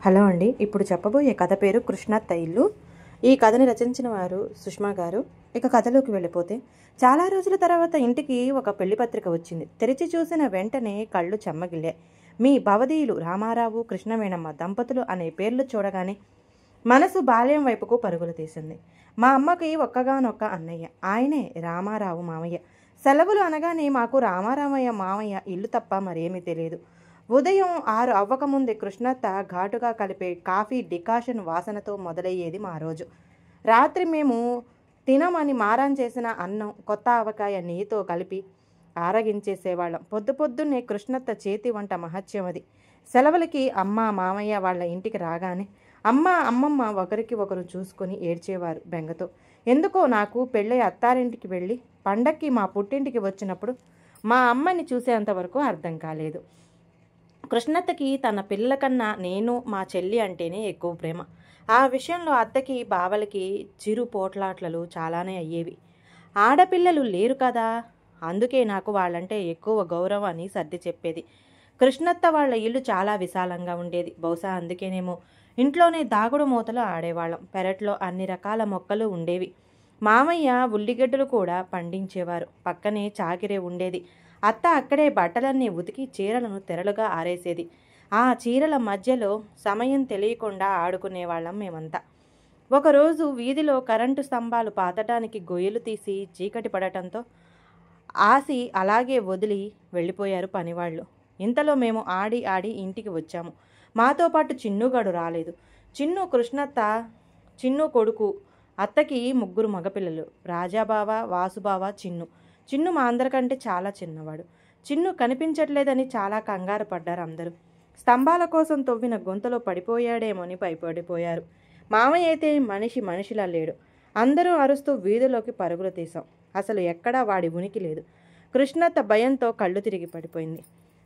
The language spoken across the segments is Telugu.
హలో అండి. ఇప్పుడు చెప్పబోయే కథ పేరు కృష్ణత్త ఇల్లు. ఈ కథని రచించిన వారు సుష్మా గారు. ఇక కథలోకి వెళ్ళిపోతే, చాలా రోజుల తర్వాత ఇంటికి ఒక పెళ్లి పత్రిక వచ్చింది. తెరిచి చూసిన వెంటనే కళ్ళు చెమ్మగిల్లాయి. మీ భవదీయులు రామారావు కృష్ణవేణమ్మ దంపతులు అనే పేర్లు చూడగానే మనసు బాల్యం వైపుకు పరుగులు తీసింది. మా అమ్మకి ఒక్కగానొక్క అన్నయ్య, ఆయనే రామారావు మామయ్య. సెలవులు అనగానే మాకు రామారామయ్య మామయ్య ఇల్లు తప్ప మరేమీ తెలియదు. ఉదయం 6 అవ్వకముందే కృష్ణత్త ఘాటుగా కలిపే కాఫీ డికాషన్ వాసనతో మొదలయ్యేది మా రోజు. రాత్రి మేము తినమని మారం చేసిన అన్నం కొత్త ఆవకాయ నెయ్యితో కలిపి ఆరగించేసేవాళ్ళం. పొద్దున్నే కృష్ణత్త చేతి వంట మహత్యం అది. సెలవులకి అమ్మ మామయ్య వాళ్ళ ఇంటికి రాగానే అమ్మమ్మ ఒకరికి ఒకరు చూసుకొని ఏడ్చేవారు బెంగతో. ఎందుకో నాకు పెళ్ళై అత్తారింటికి వెళ్ళి పండక్కి మా పుట్టింటికి వచ్చినప్పుడు మా అమ్మని చూసేంతవరకు అర్థం కాలేదు. కృష్ణత్తకి తన పిల్లల కన్నా నేను మా చెల్లి అంటేనే ఎక్కువ ప్రేమ. ఆ విషయంలో అత్తకి బావలకి చిరు పోట్లాట్లలు చాలానే అయ్యేవి. ఆడపిల్లలు లేరు కదా, అందుకే నాకు వాళ్ళంటే ఎక్కువ గౌరవాన్ని సర్ది చెప్పేది. కృష్ణత్త వాళ్ళ ఇల్లు చాలా విశాలంగా ఉండేది. బహుశా అందుకేనేమో ఇంట్లోనే దాగుడు మూతలు ఆడేవాళ్ళం. పెరట్లో అన్ని రకాల మొక్కలు ఉండేవి. మామయ్య ఉల్లిగడ్డలు కూడా పండించేవారు. పక్కనే చాకిరే ఉండేది. అత్త అక్కడే బట్టలన్నీ ఉతికి చీరలను తెరలుగా ఆరేసేది. ఆ చీరల మధ్యలో సమయం తెలియకుండా ఆడుకునేవాళ్ళం మేమంతా. ఒకరోజు వీధిలో కరెంటు స్తంభాలు పాతటానికి గొయ్యలు తీసి చీకటి పడటంతో ఆసి అలాగే వదిలి వెళ్ళిపోయారు పనివాళ్ళు. ఇంతలో మేము ఆడి ఇంటికి వచ్చాము. మాతో పాటు చిన్నుగాడు రాలేదు. చిన్ను కొడుకు. అత్తకి 3 మగపిల్లలు, రాజాబావ, వాసుబావ, చిన్ను మా అందరికంటే చాలా చిన్నవాడు. చిన్ను కనిపించట్లేదని చాలా కంగారు పడ్డారు అందరూ. స్తంభాల కోసం తవ్విన గొంతులో పడిపోయాడేమోని భయపడిపోయారు. మామయ్య అయితే మనిషిలా లేడు. అందరూ అరుస్తూ వీధిలోకి పరుగులు తీశాం. అసలు ఎక్కడా వాడి ఉనికి లేదు. కృష్ణత్త భయంతో కళ్ళు తిరిగి పడిపోయింది.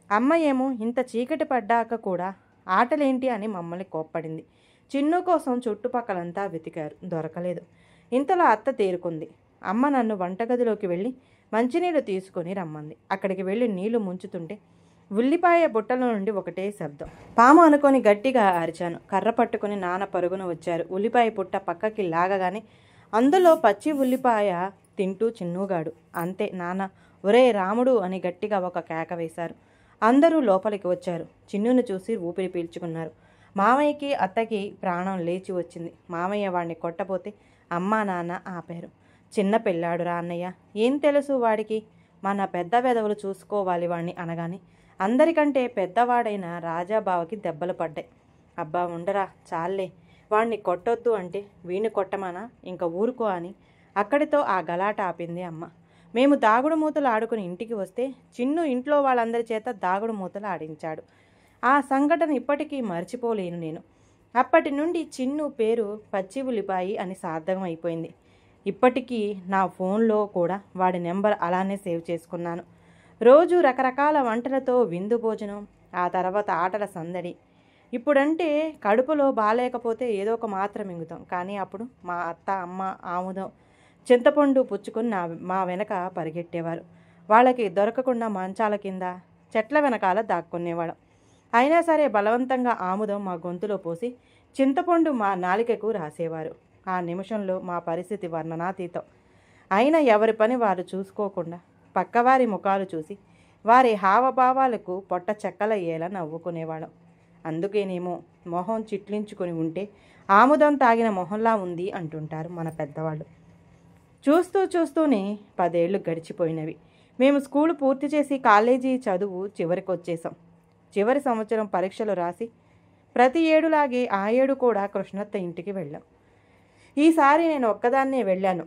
అమ్మ ఏమో ఇంత చీకటి పడ్డాక కూడా ఆటలేంటి అని మమ్మల్ని కోప్పడింది. చిన్ను కోసం చుట్టుపక్కలంతా వెతికారు, దొరకలేదు. ఇంతలో అత్త తేరుకుంది. అమ్మ నన్ను వంటగదిలోకి వెళ్ళి మంచినీళ్ళు తీసుకొని రమ్మంది. అక్కడికి వెళ్ళి నీళ్లు ముంచుతుంటే ఉల్లిపాయ బుట్టల నుండి ఒకటే శబ్దం. పాము అనుకొని గట్టిగా అరిచాను. కర్ర పట్టుకుని నాన్న పరుగున వచ్చారు. ఉల్లిపాయ పుట్ట పక్కకి లాగగానే అందులో పచ్చి ఉల్లిపాయ తింటూ చిన్నుగాడు. అంతే, నాన్న ఒరే రాముడు అని గట్టిగా ఒక కేక వేశారు. అందరూ లోపలికి వచ్చారు. చిన్నును చూసి ఊపిరి పీల్చుకున్నారు. మామయ్యకి అత్తకి ప్రాణం లేచి వచ్చింది. మామయ్య వాడిని కొట్టబోతే అమ్మా నాన్న ఆపారు. చిన్న పిల్లాడు రా అన్నయ్య, ఏం తెలుసు వాడికి, మన పెద్ద వెధవలు చూసుకోవాలి వాణ్ణి అనగానే అందరికంటే పెద్దవాడైన రాజాబావకి దెబ్బలు పడ్డాయి. అబ్బా ఉండరా చాలే, వాణ్ణి కొట్టొద్దు అంటే వీణ్ణి కొట్టమనా, ఇంకా ఊరుకో అని అక్కడితో ఆ గలాట ఆపింది అమ్మ. మేము దాగుడు మూతలు ఆడుకుని ఇంటికి వస్తే చిన్ను ఇంట్లో వాళ్ళందరి చేత దాగుడు మూతలు ఆడించాడు. ఆ సంఘటన ఇప్పటికీ మర్చిపోలేను నేను. అప్పటి నుండి చిన్ను పేరు పచ్చి ఉల్లిపాయి అని సార్థకం అయిపోయింది. ఇప్పటికీ నా ఫోన్లో కూడా వాడి నెంబర్ అలానే సేవ్ చేసుకున్నాను. రోజు రకరకాల వంటలతో విందు భోజనం, ఆ తర్వాత ఆటల సందడి. ఇప్పుడంటే కడుపులో బాలేకపోతే ఏదో ఒక మాత్రం మింగుతాం. కానీ అప్పుడు మా అత్త అమ్మ ఆముదం చింతపండు పుచ్చుకొని మా వెనక పరిగెట్టేవారు. వాళ్ళకి దొరకకుండా మంచాల కింద చెట్ల వెనకాల దాక్కునేవాళ్ళం. అయినా సరే బలవంతంగా ఆముదం మా గొంతులో పోసి చింతపండు మా నాలికకు రాసేవారు. ఆ నిమిషంలో మా పరిస్థితి వర్ణనాతీతం. అయినా ఎవరి పని వారు చూసుకోకుండా పక్కవారి ముఖాలు చూసి వారి హావభావాలకు పొట్ట చెక్కలయ్యేలా నవ్వుకునేవాళ్ళం. అందుకేనేమో మొహం చిట్లించుకొని ఉంటే ఆముదం తాగిన మొహంలా ఉంది అంటుంటారు మన పెద్దవాళ్ళు. చూస్తూనే 10 ఏళ్ళు గడిచిపోయినవి. మేము స్కూలు పూర్తి చేసి కాలేజీ చదువు చివరికి వచ్చేసాం. చివరి సంవత్సరం పరీక్షలు రాసి ప్రతి ఏడులాగే ఆ ఏడు కూడా కృష్ణత్త ఇంటికి వెళ్ళాం. ఈసారి నేను ఒక్కదాన్నే వెళ్ళాను.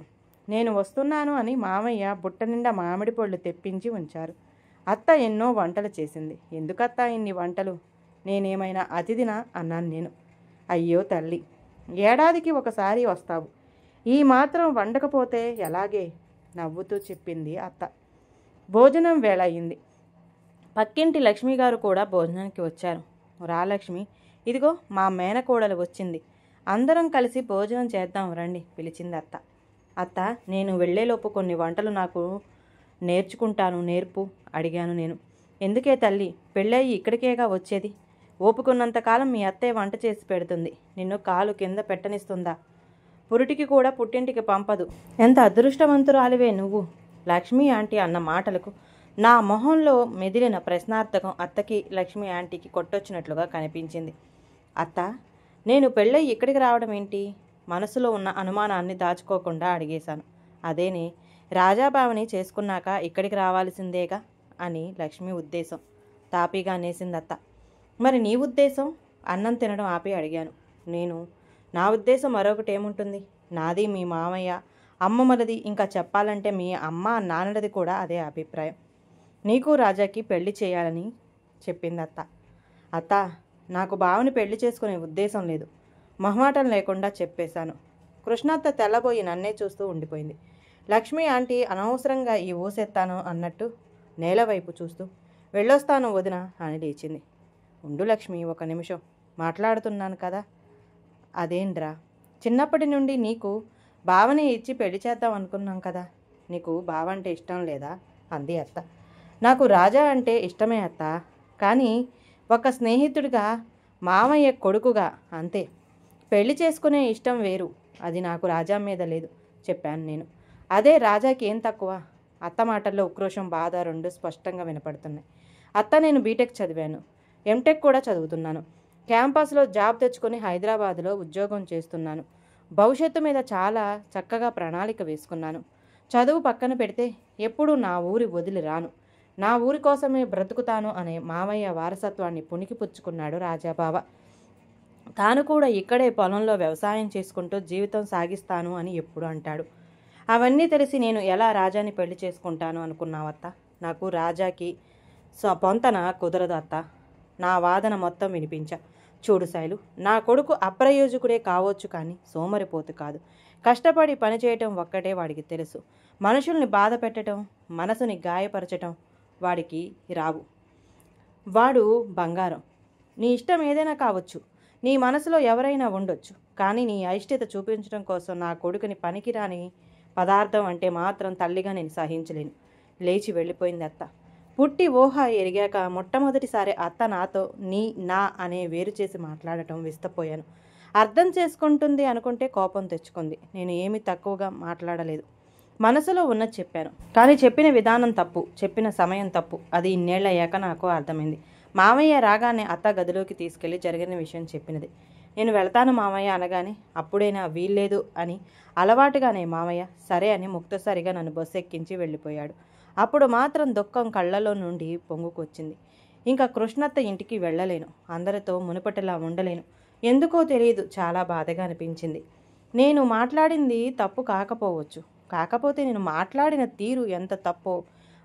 నేను వస్తున్నాను అని మామయ్య బుట్ట నిండా మామిడి పళ్ళు తెప్పించి ఉంచారు. అత్త ఎన్నో వంటలు చేసింది. ఎందుకత్తా ఇన్ని వంటలు, నేనేమైనా అతిథినా అన్నాను నేను. అయ్యో తల్లి, ఏడాదికి ఒకసారి వస్తావు, ఈ మాత్రం వండకపోతే ఎలాగే నవ్వుతూ చెప్పింది అత్త. భోజనం వేళ అయింది. పక్కింటి లక్ష్మిగారు కూడా భోజనానికి వచ్చారు. రా లక్ష్మి, ఇదిగో మా మేనకోడలు వచ్చింది, అందరం కలిసి భోజనం చేద్దాం రండి పిలిచింది అత్త. అత్త, నేను వెళ్ళేలోపు కొన్ని వంటలు నాకు నేర్చుకుంటాను, నేర్పు అడిగాను నేను. ఎందుకే తల్లి, పెళ్ళయి ఇక్కడికేగా వచ్చేది, ఓపుకున్నంతకాలం మీ అత్తయ్య వంట చేసి పెడుతుంది. నిన్ను కాలు కింద పెట్టనిస్తుందా? పురిటికి కూడా పుట్టింటికి పంపదు. ఎంత అదృష్టవంతురాలివే నువ్వు. లక్ష్మీ ఆంటీ అన్న మాటలకు నా మొహంలో మెదిలిన ప్రశ్నార్థకం అత్తకి లక్ష్మీ ఆంటీకి కొట్టొచ్చినట్లుగా కనిపించింది. అత్త, నేను పెళ్ళై ఇక్కడికి రావడం ఏంటి? మనసులో ఉన్న అనుమానాన్ని దాచుకోకుండా అడిగేశాను. అదేనే, రాజాబావని చేసుకున్నాక ఇక్కడికి రావాల్సిందేగా అని లక్ష్మి ఉద్దేశం. తాపీగా అనేసిందత్త. మరి నీ ఉద్దేశం? అన్నం తినడం ఆపి అడిగాను. నా ఉద్దేశం మరొకటి ఏముంటుంది? నాది, మీ మామయ్య, అమ్మమ్మలది, ఇంకా చెప్పాలంటే మీ అమ్మ నాన్నలది కూడా అదే అభిప్రాయం. నీకు రాజాకి పెళ్లి చేయాలని చెప్పిందత్త. అత్త, నాకు బావని పెళ్లి చేసుకునే ఉద్దేశం లేదు. మొహమాటం లేకుండా చెప్పేశాను. కృష్ణత్త తెల్లబోయి నన్నే చూస్తూ ఉండిపోయింది. లక్ష్మీ ఆంటీ అనవసరంగా ఈ ఊసెత్తాను అన్నట్టు నేలవైపు చూస్తూ వెళ్ళొస్తాను వదిన అని లేచింది. ఉండు లక్ష్మి, ఒక నిమిషం మాట్లాడుతున్నాను కదా. అదేంద్రా, చిన్నప్పటి నుండి నీకు బావని ఇచ్చి పెళ్లి చేద్దాం అనుకున్నాం కదా. నీకు బావ అంటే ఇష్టం లేదా అంది అత్త. నాకు రాజా అంటే ఇష్టమే అత్త, కానీ ఒక స్నేహితుడిగా, మామయ్య కొడుకుగా అంతే. పెళ్లి చేసుకునే ఇష్టం వేరు. అది నాకు రాజా మీద లేదు చెప్పాను నేను. అదే రాజాకి ఏం తక్కువ? అత్త మాటల్లో ఉక్రోషం, బాధ రెండు స్పష్టంగా వినపడుతున్నాయి. అత్త, నేను బీటెక్ చదివాను, ఎంటెక్ కూడా చదువుతున్నాను. క్యాంపస్లో జాబ్ తెచ్చుకొని హైదరాబాద్లో ఉద్యోగం చేస్తున్నాను. భవిష్యత్తు మీద చాలా చక్కగా ప్రణాళిక వేసుకున్నాను. చదువు పక్కన పెడితే ఎప్పుడూ నా ఊరి వదిలి రాను. నా ఊరి కోసమే బ్రతుకుతాను అనే మామయ్య వారసత్వాన్ని పుణికిపుచ్చుకున్నాడు రాజాబావ. తాను కూడా ఇక్కడే పొలంలో వ్యవసాయం చేసుకుంటూ జీవితం సాగిస్తాను అని ఎప్పుడు అంటాడు. అవన్నీ తెలిసి నేను ఎలా రాజాని పెళ్లి చేసుకుంటాను అనుకున్నావత్త? నాకు రాజాకి పొంతన కుదరదు అత్త. నా వాదన మొత్తం వినిపించా. చూడు శైలు, నా కొడుకు అప్రయోజకుడే కావచ్చు, కానీ సోమరిపోతు కాదు. కష్టపడి పనిచేయటం ఒక్కటే వాడికి తెలుసు. మనుషుల్ని బాధ పెట్టడం, మనసుని గాయపరచటం వాడికి రావు. వాడు బంగారం. నీ ఇష్టం ఏదైనా కావచ్చు, నీ మనసులో ఎవరైనా ఉండొచ్చు, కానీ నీ అయిష్టత చూపించడం కోసం నా కొడుకుని పనికిరాని పదార్థం అంటే మాత్రం తల్లిగా నేను సహించలేను. లేచి వెళ్ళిపోయింది అత్త. పుట్టి ఊహ ఎరిగాక మొట్టమొదటిసారి అత్త నాతో నా అనే వేరు చేసి మాట్లాడటం విస్తపోయాను. అర్థం చేసుకుంటుంది అనుకుంటే కోపం తెచ్చుకుంది. నేను ఏమీ తక్కువగా మాట్లాడలేదు. మనసులో ఉన్నది చెప్పాను, కానీ చెప్పిన విధానం తప్పు, చెప్పిన సమయం తప్పు. అది ఇన్నేళ్ళయ్యాక నాకు అర్థమైంది. మామయ్య రాగానే అత్త గదిలోకి తీసుకెళ్లి జరిగిన విషయం చెప్పినది. నేను వెళ్తాను మామయ్య అనగానే, అప్పుడైనా వీల్లేదు అని అలవాటుగానే మామయ్య సరే అని ముక్తసరిగా నన్ను బస్సు ఎక్కించి వెళ్ళిపోయాడు. అప్పుడు మాత్రం దుఃఖం కళ్ళలో నుండి పొంగుకొచ్చింది. ఇంకా కృష్ణత్త ఇంటికి వెళ్ళలేను, అందరితో మునుపటిలా ఉండలేను. ఎందుకో తెలియదు, చాలా బాధగా అనిపించింది. నేను మాట్లాడింది తప్పు కాకపోవచ్చు, కాకపోతే నేను మాట్లాడిన తీరు ఎంత తప్పో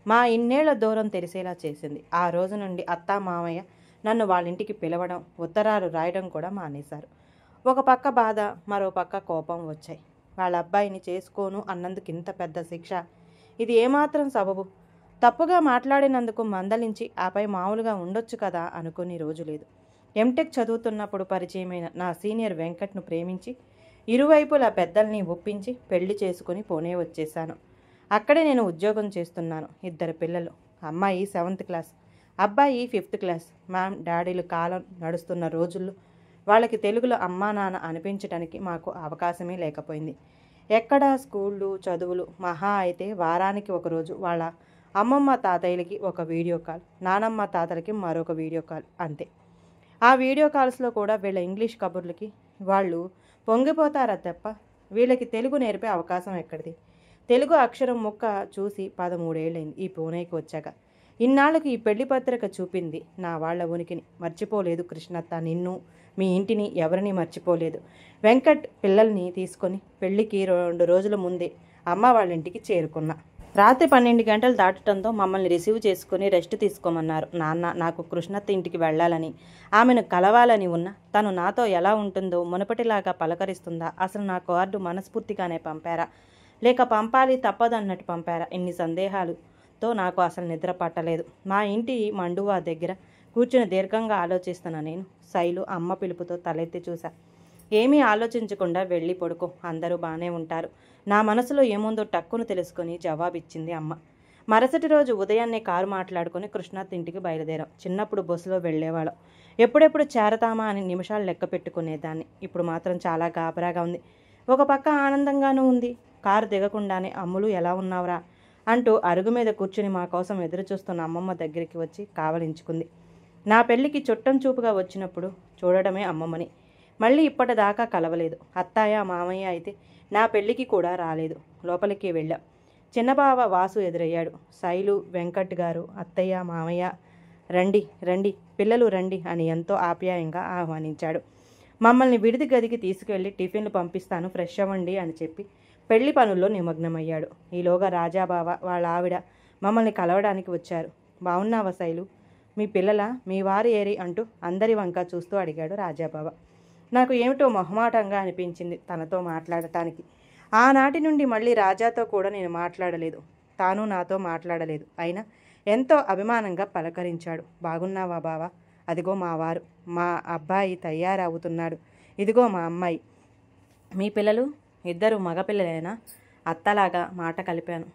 మా ఇన్నేళ్ల దూరం తెలిసేలా చేసింది. ఆ రోజు నుండి అత్త మామయ్య నన్ను వాళ్ళ ఇంటికి పిలవడం, ఉత్తరాలు రాయడం కూడా మానేశారు. ఒక పక్క బాధ, మరో పక్క కోపం వచ్చాయి. వాళ్ళ అబ్బాయిని చేసుకోను అన్నందుకు ఇంత పెద్ద శిక్ష, ఇది ఏమాత్రం సబబు? తప్పుగా మాట్లాడినందుకు మందలించి ఆపై మామూలుగా ఉండొచ్చు కదా అనుకుని రోజు లేదు. ఎంటెక్ చదువుతున్నప్పుడు పరిచయమైన నా సీనియర్ వెంకట్ను ప్రేమించి ఇరువైపులా పెద్దల్ని ఒప్పించి పెళ్లి చేసుకుని పూణే వచ్చేశాను. అక్కడే నేను ఉద్యోగం చేస్తున్నాను. 2 పిల్లలు. అమ్మాయి 7th క్లాస్, అబ్బాయి 5th క్లాస్. డాడీలు కాలం నడుస్తున్న రోజుల్లో వాళ్ళకి తెలుగులో అమ్మా నాన్న అనిపించడానికి మాకు అవకాశమే లేకపోయింది. ఎక్కడా స్కూళ్ళు, చదువులు. మహా అయితే వారానికి ఒకరోజు వాళ్ళ అమ్మమ్మ తాతయ్యలకి ఒక వీడియో కాల్, నానమ్మ తాతలకి మరొక వీడియో కాల్, అంతే. ఆ వీడియో కాల్స్లో కూడా వీళ్ళ ఇంగ్లీష్ కబుర్లకి వాళ్ళు పొంగిపోతారా తప్ప వీళ్ళకి తెలుగు నేర్పే అవకాశం ఎక్కడిది? తెలుగు అక్షరం ముక్క చూసి 13 ఏళ్ళైంది ఈ పూణేకి వచ్చాక. ఇన్నాళ్ళకి ఈ పెళ్లి పత్రిక చూపింది నా వాళ్ళ ఉనికిని. మర్చిపోలేదు కృష్ణత్త, నిన్ను, మీ ఇంటిని, ఎవరిని మర్చిపోలేదు. వెంకట్ పిల్లల్ని తీసుకొని పెళ్లికి 2 రోజుల ముందే అమ్మ వాళ్ళ ఇంటికి చేరుకున్నా. రాత్రి 12 గంటలు దాటడంతో మమ్మల్ని రిసీవ్ చేసుకుని రెస్ట్ తీసుకోమన్నారు. నాన్న నాకు కృష్ణత్త ఇంటికి వెళ్ళాలని, ఆమెను కలవాలని ఉన్న. తను నాతో ఎలా ఉంటుందో, మునపటిలాగా పలకరిస్తుందా, అసలు నా కార్డు మనస్ఫూర్తిగానే పంపారా, లేక పంపాలి తప్పదన్నట్టు పంపారా, ఇన్ని సందేహాలతో నాకు అసలు నిద్ర పట్టలేదు. మా ఇంటి మండువా దగ్గర కూర్చుని దీర్ఘంగా ఆలోచిస్తున్నా నేను. శైలు అమ్మ పిలుపుతో తలెత్తి చూశా. ఏమీ ఆలోచించకుండా వెళ్ళి పడుకో, అందరూ బాగానే ఉంటారు. నా మనసులో ఏముందో టక్కును తెలుసుకొని జవాబిచ్చింది అమ్మ. మరుసటి రోజు ఉదయాన్నే కారు మాట్లాడుకుని కృష్ణాత్ ఇంటికి బయలుదేరాం. చిన్నప్పుడు బస్సులో వెళ్ళేవాళ్ళం. ఎప్పుడెప్పుడు చేరతామా అని నిమిషాలు లెక్క పెట్టుకునేదాన్ని. ఇప్పుడు మాత్రం చాలా గాబరాగా ఉంది. ఒక పక్క ఆనందంగానూ ఉంది. కారు దిగకుండానే అమ్ములు ఎలా ఉన్నావురా అంటూ అరుగు మీద కూర్చుని మా కోసం ఎదురు చూస్తున్న అమ్మమ్మ దగ్గరికి వచ్చి కావలించుకుంది. నా పెళ్లికి చుట్టం చూపుగా వచ్చినప్పుడు చూడడమే అమ్మమ్మని. మళ్ళీ ఇప్పటిదాకా కలవలేదు. అత్తయ్య మామయ్య అయితే నా పెళ్లికి కూడా రాలేదు. లోపలికి వెళ్ళాం. చిన్నబావ వాసు ఎదురయ్యాడు. శైలు, వెంకట్ గారు, అత్తయ్య మామయ్య రండి రండి పిల్లలు రండి అని ఎంతో ఆప్యాయంగా ఆహ్వానించాడు. మమ్మల్ని విడిది గదికి తీసుకెళ్లి టిఫిన్లు పంపిస్తాను, ఫ్రెష్ అవ్వండి అని చెప్పి పెళ్లి పనుల్లో నిమగ్నమయ్యాడు. ఈలోగా రాజాబావ వాళ్ళ ఆవిడ మమ్మల్ని కలవడానికి వచ్చారు. బాగున్నావా శైలు, మీ పిల్లల, మీ వారు ఏరి అంటూ అందరి వంక చూస్తూ అడిగాడు రాజాబావ. నాకు ఏమిటో మొహమాటంగా అనిపించింది తనతో మాట్లాడటానికి. ఆనాటి నుండి మళ్ళీ రాజాతో కూడా నేను మాట్లాడలేదు. తాను నాతో మాట్లాడలేదు. అయినా ఎంతో అభిమానంగా పలకరించాడు. బాగున్నావా బావా, అదిగో మా వారు, మా అబ్బాయి తయారవుతున్నాడు, ఇదిగో మా అమ్మాయి. మీ పిల్లలు ఇద్దరు మగపిల్లలేనా? అత్తలాగా మాట కలిపాను.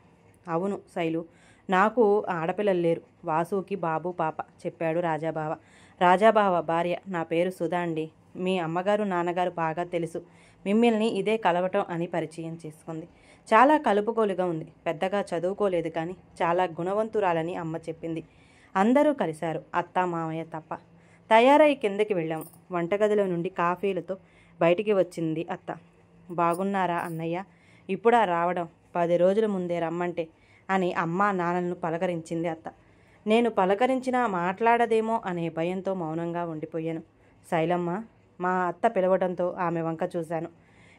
అవును శైలు, నాకు ఆడపిల్లలు లేరు. వాసుకి బాబు పాప చెప్పాడు రాజాబావ. రాజాబావ భార్య, నా పేరు సుధా అండి. మీ అమ్మగారు నాన్నగారు బాగా తెలుసు. మిమ్మల్ని ఇదే కలవటం అని పరిచయం చేసుకుంది. చాలా కలుపుకోలుగా ఉంది. పెద్దగా చదువుకోలేదు కానీ చాలా గుణవంతురాలని అమ్మ చెప్పింది. అందరూ కలిశారు, అత్త మామయ్య తప్ప. తయారై కిందకి వెళ్ళాము. వంటగదిలో నుండి కాఫీలతో బయటికి వచ్చింది అత్త. బాగున్నారా అన్నయ్య, ఇప్పుడా రావడం? 10 రోజుల ముందే రమ్మంటే అని అమ్మ నాన్నలను పలకరించింది అత్త. నేను పలకరించినా మాట్లాడదేమో అనే భయంతో మౌనంగా ఉండిపోయాను. శైలమ్మ, మా అత్త పిలవడంతో ఆమె వంక చూశాను.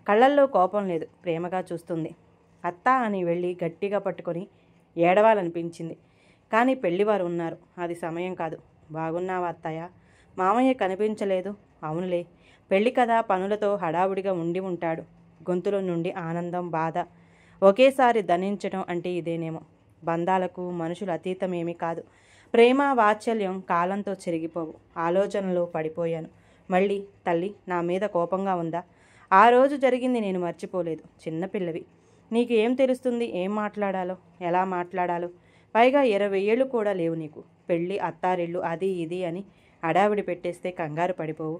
కళ్ళల్లో కోపం లేదు, ప్రేమగా చూస్తుంది. అత్త అని వెళ్ళి గట్టిగా పట్టుకొని ఏడవాలనిపించింది. కానీ పెళ్లివారు ఉన్నారు, అది సమయం కాదు. బాగున్నావా అత్తయ్య? మామయ్య కనిపించలేదు. అవునులే, పెళ్లి కదా, పనులతో హడావుడిగా ఉండి ఉంటాడు. గొంతులో నుండి ఆనందం, బాధ ఒకేసారి ధనించడం అంటే ఇదేనేమో. బంధాలకు మనుషులు అతీతమేమీ కాదు. ప్రేమ వాత్సల్యం కాలంతో చెరిగిపోవు. ఆలోచనలో పడిపోయాను. మళ్ళీ తల్లి నా మీద కోపంగా ఉందా? ఆ రోజు జరిగింది నేను మర్చిపోలేదు. చిన్నపిల్లవి, నీకు ఏం తెలుస్తుంది ఏం మాట్లాడాలో, ఎలా మాట్లాడాలో? పైగా 20 ఏళ్ళు కూడా లేవు నీకు. పెళ్ళి, అత్తారిళ్ళు, అది ఇది అని అడావిడి పెట్టేస్తే కంగారు పడిపోవు.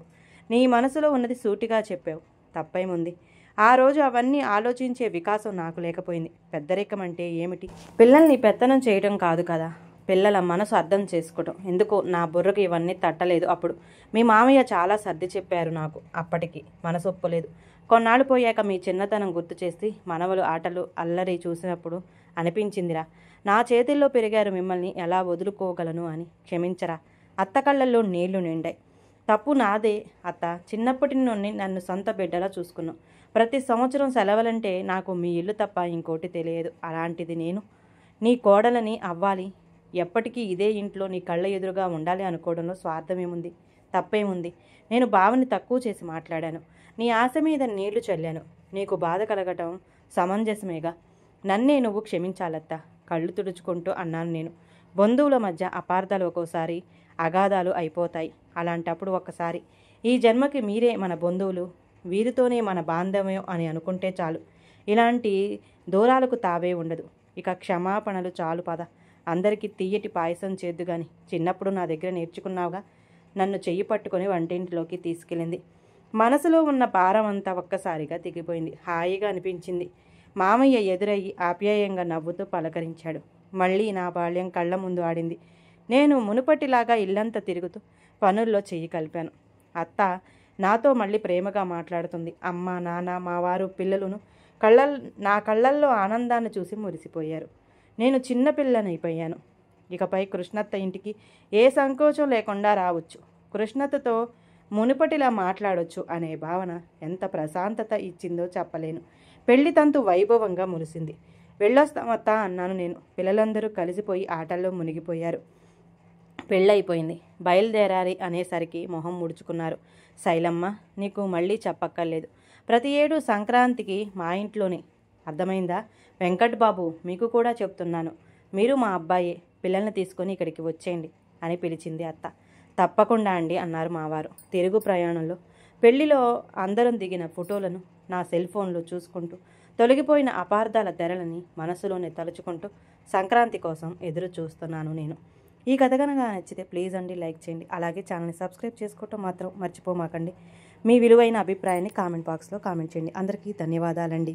నీ మనసులో ఉన్నది సూటిగా చెప్పావు. తప్పేముంది? ఆ రోజు అవన్నీ ఆలోచించే వికాసం నాకు లేకపోయింది. పెద్దరికం అంటే ఏమిటి? పిల్లల్ని పెత్తనం చేయడం కాదు కదా, పిల్లల మనసు అర్థం చేసుకోవడం. ఎందుకో నా బుర్రకు ఇవన్నీ తట్టలేదు. అప్పుడు మీ మామయ్య చాలా సర్ది చెప్పారు. నాకు అప్పటికి మనసు ఒప్పలేదు. కొన్నాళ్ళు పోయాక మీ చిన్నతనం గుర్తు చేసి మనవలు ఆటలు అల్లరి చూసినప్పుడు అనిపించిందిరా, నా చేతుల్లో పెరిగారు, మిమ్మల్ని ఎలా వదులుకోగలను అని. క్షమించరా. అత్త కళ్ళల్లో నీళ్లు నిండాయి. తప్పు నాదే అత్త. చిన్నప్పటి నుండి నన్ను సొంత బిడ్డలా చూసుకున్నావు. ప్రతి సంవత్సరం సెలవులంటే నాకు మీ ఇల్లు తప్ప ఇంకోటి తెలియదు. అలాంటిది నేను నీ కోడలని అవ్వాలి, ఎప్పటికీ ఇదే ఇంట్లో నీ కళ్ళ ఎదురుగా ఉండాలి అనుకోవడంలో స్వార్థమేముంది? తప్పేముంది? నేను బావని తక్కువ చేసి మాట్లాడాను. నీ ఆశ మీద నీళ్లు చల్లాను. నీకు బాధ కలగటం సమంజసమేగా. నన్నే నువ్వు క్షమించాలత్తా, కళ్ళు తుడుచుకుంటూ అన్నాను నేను. బంధువుల మధ్య అపార్థాలు ఒక్కోసారి అగాధాలు అయిపోతాయి. అలాంటప్పుడు ఒక్కసారి ఈ జన్మకి మీరే మన బంధువులు, వీరితోనే మన బాంధవ్యం అని అనుకుంటే చాలు. ఇలాంటి దూరాలకు తావే ఉండదు. ఇక క్షమాపణలు చాలు పద. అందరికీ తీయటి పాయసం చేద్దు గాని. చిన్నప్పుడు నా దగ్గర నేర్చుకున్నావుగా. నన్ను చెయ్యి పట్టుకొని వంటింటిలోకి తీసుకెళ్ళింది. మనసులో ఉన్న భారం అంతా ఒక్కసారిగా దిగిపోయింది. హాయిగా అనిపించింది. మామయ్య ఎదురయ్యి ఆప్యాయంగా నవ్వుతూ పలకరించాడు. మళ్ళీ నా బాల్యం కళ్ళ ముందు ఆడింది. నేను మునుపటిలాగా ఇల్లంతా తిరుగుతూ పనుల్లో చెయ్యి కలిపాను. అత్త నాతో మళ్ళీ ప్రేమగా మాట్లాడుతుంది. అమ్మ, నాన్న, మా వారు, పిల్లలను నా కళ్ళల్లో ఆనందాన్ని చూసి మురిసిపోయారు. నేను చిన్నపిల్లనైపోయాను. ఇకపై కృష్ణత్త ఇంటికి ఏ సంకోచం లేకుండా రావచ్చు. కృష్ణత్తతో మునుపటిలా మాట్లాడొచ్చు అనే భావన ఎంత ప్రశాంతత ఇచ్చిందో చెప్పలేను. పెళ్లి తంతు వైభవంగా మురిసింది. వెళ్ళొస్తామత్తా అన్నాను నేను. పిల్లలందరూ కలిసిపోయి ఆటల్లో మునిగిపోయారు. పెళ్ళైపోయింది, బయలుదేరాలి అనేసరికి మొహం ముడుచుకున్నారు. శైలమ్మ, నీకు మళ్ళీ చెప్పక్కర్లేదు. ప్రతి ఏడు సంక్రాంతికి మా ఇంట్లోనే. అర్థమైందా? వెంకట్ బాబు, మీకు కూడా చెప్తున్నాను. మీరు మా అబ్బాయే. పిల్లల్ని తీసుకొని ఇక్కడికి వచ్చేయండి అని పిలిచింది అత్త. తప్పకుండా అండి అన్నారు మావారు. తిరుగు ప్రయాణంలో పెళ్లిలో అందరం దిగిన ఫోటోలను నా సెల్ ఫోన్లో చూసుకుంటూ తొలగిపోయిన అపార్థాల తెరలని మనసులోనే తలుచుకుంటూ సంక్రాంతి కోసం ఎదురు చూస్తున్నాను నేను. ఈ కథ కనుక నచ్చితే ప్లీజ్ అండి లైక్ చేయండి. అలాగే ఛానల్ని సబ్స్క్రైబ్ చేసుకోవటం మాత్రం మర్చిపోమాకండి. మీ విలువైన అభిప్రాయాన్ని కామెంట్ బాక్స్లో కామెంట్ చేయండి. అందరికీ ధన్యవాదాలండి.